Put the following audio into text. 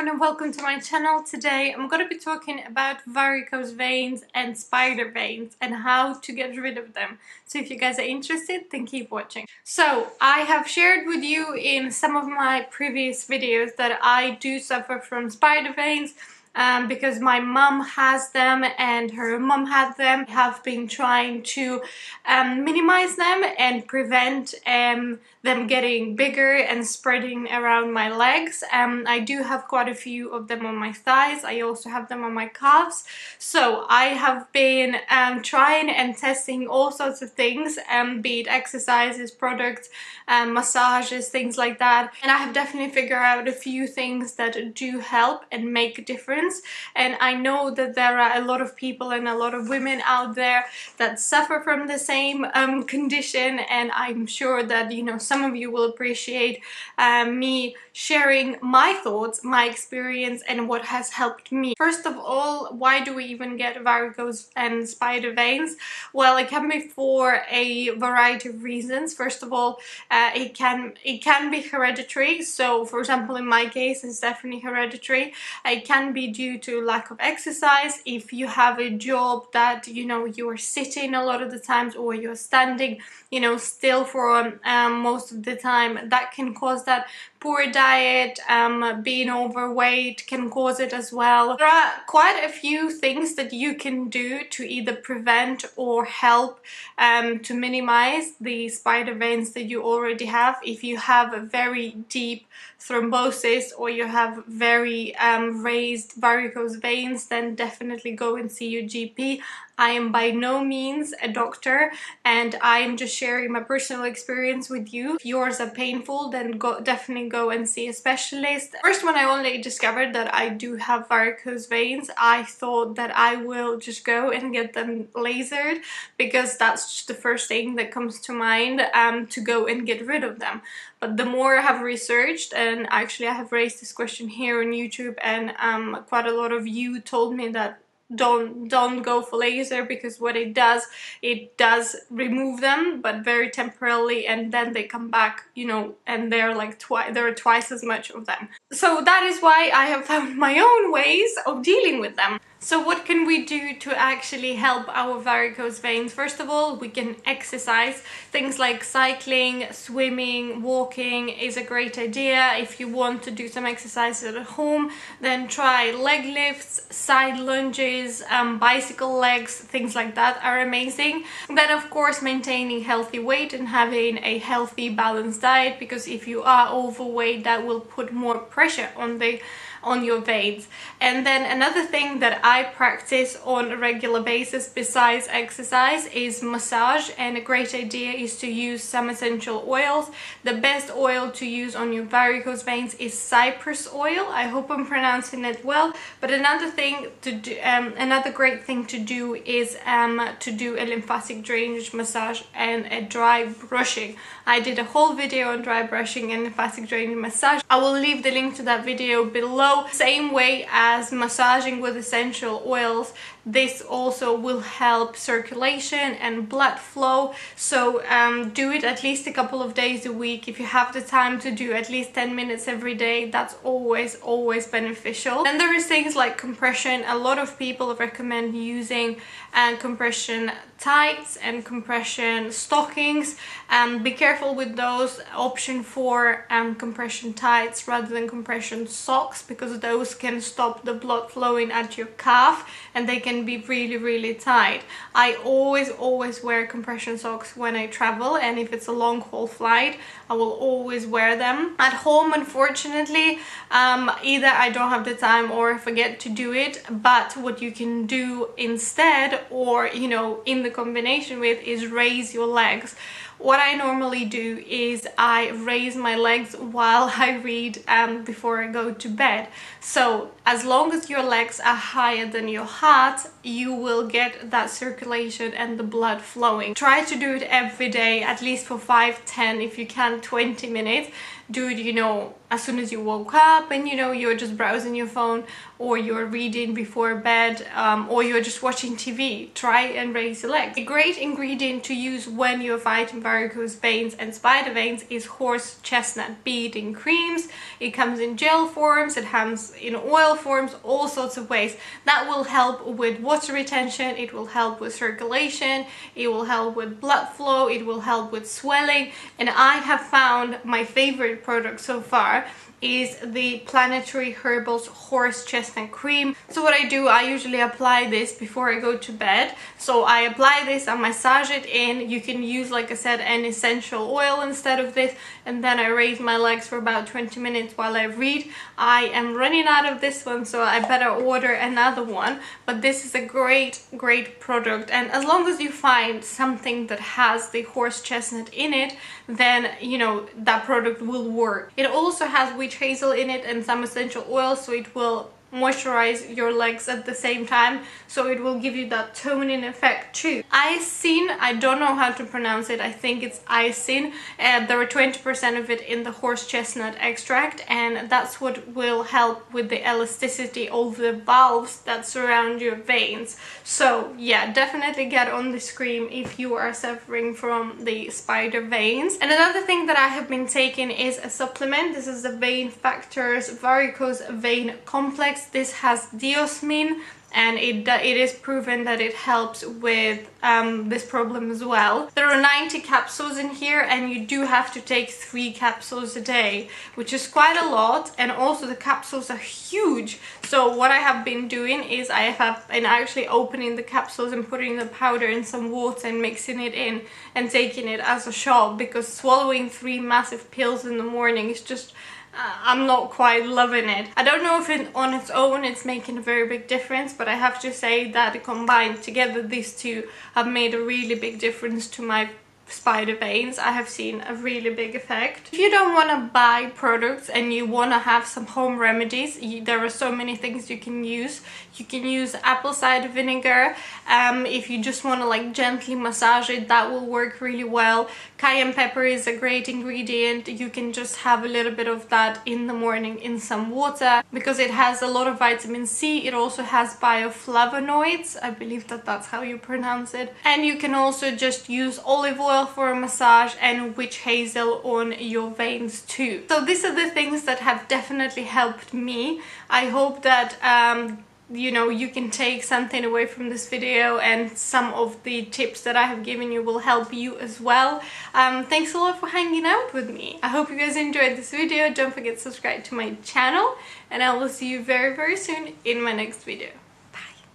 everyone and welcome to my channel. Today I'm going to be talking about varicose veins and spider veins and how to get rid of them. So if you guys are interested, then keep watching. So I have shared with you in some of my previous videos that I do suffer from spider veins because my mum has them and her mum had them. I have been trying to minimize them and prevent them getting bigger and spreading around my legs. I do have quite a few of them on my thighs. I also have them on my calves. So I have been trying and testing all sorts of things, be it exercises, products, massages, things like that. And I have definitely figured out a few things that do help and make a difference. And I know that there are a lot of people and a lot of women out there that suffer from the same condition, and I'm sure that, you know, some of you will appreciate me sharing my thoughts, my experience, and what has helped me. First of all, why do we even get varicose and spider veins? Well, it can be for a variety of reasons. First of all, it can be hereditary. So for example, in my case, it's definitely hereditary. It can be due to lack of exercise. If you have a job that, you know, you're sitting a lot of the times, or you're standing, you know, still for most of the time, that can cause that. Poor diet, being overweight can cause it as well. There are quite a few things that you can do to either prevent or help to minimize the spider veins that you already have. If you have a very deep thrombosis or you have very raised varicose veins, then definitely go and see your GP. I am by no means a doctor, and I am just sharing my personal experience with you. If yours are painful, then definitely go and see a specialist. First, when I only discovered that I do have varicose veins, I thought that I will just go and get them lasered, because that's just the first thing that comes to mind, to go and get rid of them. But the more I have researched, and actually I have raised this question here on YouTube, and quite a lot of you told me that don't go for laser, because what it does remove them, but very temporarily, and then they come back, you know, and they're like there are twice as much of them. So that is why I have found my own ways of dealing with them. So what can we do to actually help our varicose veins? First of all, we can exercise. Things like cycling, swimming, walking is a great idea. If you want to do some exercises at home, then try leg lifts, side lunges, bicycle legs, things like that are amazing. And then of course maintaining healthy weight and having a healthy balanced diet, because if you are overweight, that will put more pressure on your veins. And then another thing that I practice on a regular basis besides exercise is massage, and a great idea is to use some essential oils. The best oil to use on your varicose veins is cypress oil. I hope I'm pronouncing it well. But another thing to do, another great thing to do is to do a lymphatic drainage massage and a dry brushing. I did a whole video on dry brushing and lymphatic drainage massage. I will leave the link to that video below. Same way as massaging with essential oils, this also will help circulation and blood flow. So do it at least a couple of days a week. If you have the time to do at least 10 minutes every day, that's always beneficial. And there is things like compression. A lot of people recommend using compression tights and compression stockings. Be careful with those. Option for compression tights rather than compression socks, because those can stop the blood flowing at your calf, and they can be really tight. I always wear compression socks when I travel, and if it's a long haul flight, I will always wear them. At home, unfortunately, either I don't have the time or I forget to do it, but what you can do instead, or you know, in the combination with, is raise your legs. What I normally do is I raise my legs while I read before I go to bed. So as long as your legs are higher than your heart, you will get that circulation and the blood flowing. Try to do it every day, at least for 5, 10, if you can 20 minutes. do it, you know, as soon as you woke up and, you know, you're just browsing your phone, or you're reading before bed, or you're just watching TV. Try and raise your legs. A great ingredient to use when you're fighting varicose veins and spider veins is horse chestnut. Be it in creams, it comes in gel forms, it comes in oil forms, all sorts of ways. That will help with water retention, it will help with circulation, it will help with blood flow, it will help with swelling. And I have found my favorite product so far is the Planetary Herbals Horse Chestnut Cream. So what I do, I usually apply this before I go to bed. So I apply this, I massage it in. You can use, like I said, an essential oil instead of this, and then I raise my legs for about 20 minutes while I read. I am running out of this one, so I better order another one. But this is a great product, and as long as you find something that has the horse chestnut in it, then, you know, that product will work. It also has witch hazel in it and some essential oil, so it will moisturize your legs at the same time, so it will give you that toning effect too. Isin, I don't know how to pronounce it, I think it's isin. There are 20% of it in the horse chestnut extract, and that's what will help with the elasticity of the valves that surround your veins. So yeah, definitely get on this cream if you are suffering from the spider veins. And another thing that I have been taking is a supplement. This is the Vein Factors Varicose Vein Complex. This has diosmin, and it is proven that it helps with this problem as well. There are 90 capsules in here, and you do have to take 3 capsules a day, which is quite a lot, and also the capsules are huge. So what I have been doing is I have been actually opening the capsules and putting the powder in some water and mixing it in and taking it as a shot, because swallowing 3 massive pills in the morning is just I'm not quite loving it. I don't know if on its own it's making a very big difference, but I have to say that combined together, these two have made a really big difference to my spider veins. I have seen a really big effect. If you don't want to buy products and you want to have some home remedies, there are so many things you can use. You can use apple cider vinegar. If you just want to like gently massage it, that will work really well. Cayenne pepper is a great ingredient. You can just have a little bit of that in the morning in some water, because it has a lot of vitamin C. It also has bioflavonoids, I believe that that's how you pronounce it. And you can also just use olive oil for a massage and witch hazel on your veins too. So these are the things that have definitely helped me. I hope that you know, you can take something away from this video, and some of the tips that I have given you will help you as well. Thanks a lot for hanging out with me. I hope you guys enjoyed this video. Don't forget to subscribe to my channel, and I will see you very soon in my next video.